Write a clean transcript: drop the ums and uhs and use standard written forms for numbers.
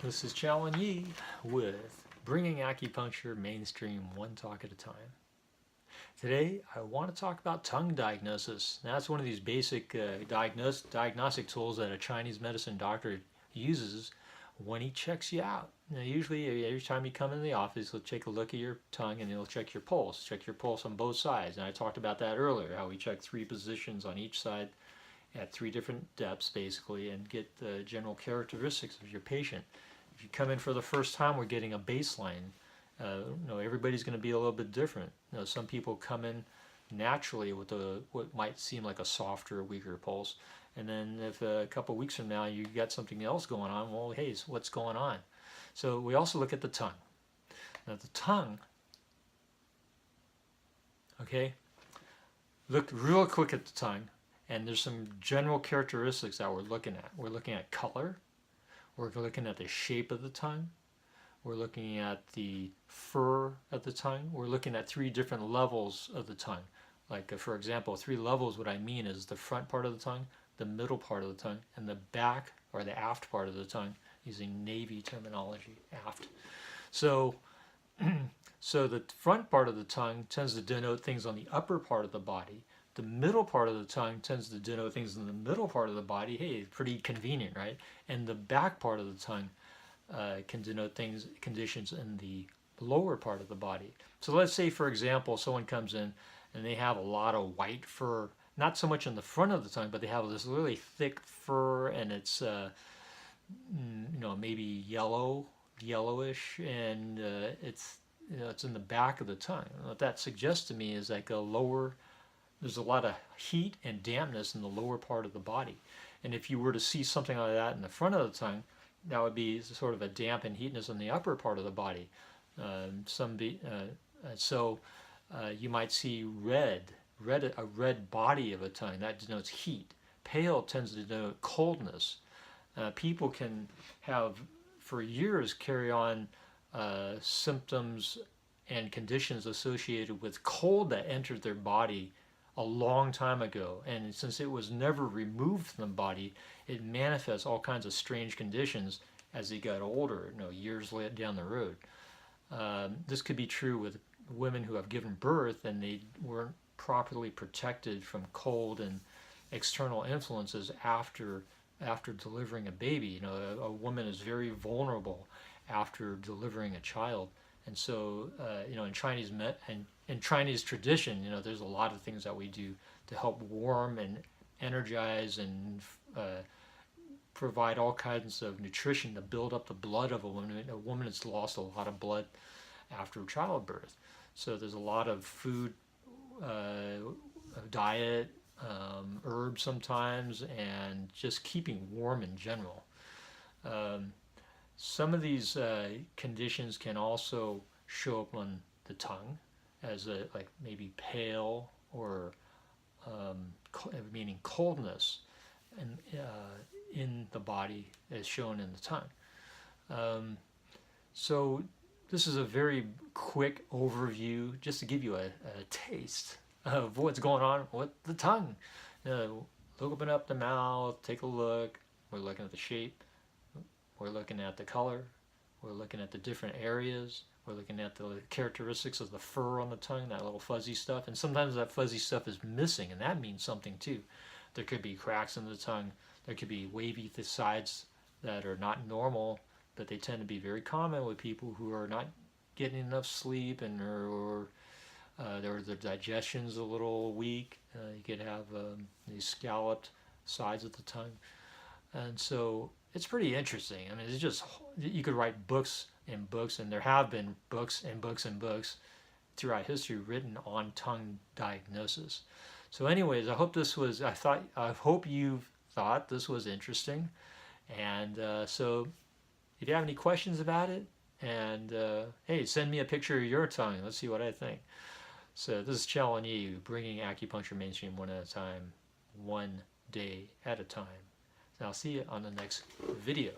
This is Challen Yi with Bringing Acupuncture Mainstream One Talk at a Time. Today I want to talk about tongue diagnosis. Now, that's one of these basic diagnostic tools that a Chinese medicine doctor uses when he checks you out. Now, usually every time you come in the office, he'll take a look at your tongue and he'll check your pulse on both sides. And I talked about that earlier, how we check 3 positions on each side at 3 different depths basically and get the general characteristics of your patient. If you come in for the first time, we're getting a baseline. Everybody's going to be a little bit different. Some people come in naturally with what might seem like a softer, weaker pulse, and then if a couple of weeks from now you got something else going on, well, hey, so what's going on? So we also look at the tongue. Now the tongue, okay, look real quick at the tongue, and there's some general characteristics that we're looking at. We're looking at color. We're looking at the shape of the tongue. We're looking at the fur of the tongue. We're looking at 3 different levels of the tongue. Like, for example, 3 levels, what I mean is the front part of the tongue, the middle part of the tongue, and the back or the aft part of the tongue, using Navy terminology, aft. So, so the front part of the tongue tends to denote things on the upper part of the body. The middle part of the tongue tends to denote things in the middle part of the body. Hey, pretty convenient, right? And the back part of the tongue can denote conditions in the lower part of the body. So let's say, for example, someone comes in and they have a lot of white fur, not so much in the front of the tongue, but they have this really thick fur, and it's maybe yellowish, and it's in the back of the tongue. And what that suggests to me is like there's a lot of heat and dampness in the lower part of the body. And if you were to see something like that in the front of the tongue, that would be sort of a damp and heatness in the upper part of the body. You might see a red body of a tongue. That denotes heat. Pale tends to denote coldness. People can have, for years, carry on symptoms and conditions associated with cold that entered their body a long time ago, and since it was never removed from the body, it manifests all kinds of strange conditions as they got older, years down the road. This could be true with women who have given birth and they weren't properly protected from cold and external influences after delivering a baby. A woman is very vulnerable after delivering a child. And so, in Chinese tradition, there's a lot of things that we do to help warm and energize and provide all kinds of nutrition to build up the blood of a woman. A woman has lost a lot of blood after childbirth. So there's a lot of food, diet, herbs sometimes, and just keeping warm in general. Some of these conditions can also show up on the tongue as like maybe pale or meaning coldness in the body as shown in the tongue. So this is a very quick overview just to give you a taste of what's going on with the tongue. Open up the mouth, take a look. We're looking at the shape. We're looking at the color. We're looking at the different areas. We're looking at the characteristics of the fur on the tongue, that little fuzzy stuff. And sometimes that fuzzy stuff is missing, and that means something too. There could be cracks in the tongue. There could be wavy sides that are not normal, but they tend to be very common with people who are not getting enough sleep or their digestion's a little weak. You could have these scalloped sides of the tongue. And so it's pretty interesting. I mean, it's just, you could write books and books, and there have been books and books and books throughout history written on tongue diagnosis. So anyways, I hope you thought this was interesting. And so if you have any questions about it, and hey, send me a picture of your tongue. Let's see what I think. So this is Challen Yi, bringing acupuncture mainstream one at a time, one day at a time. And I'll see you on the next video.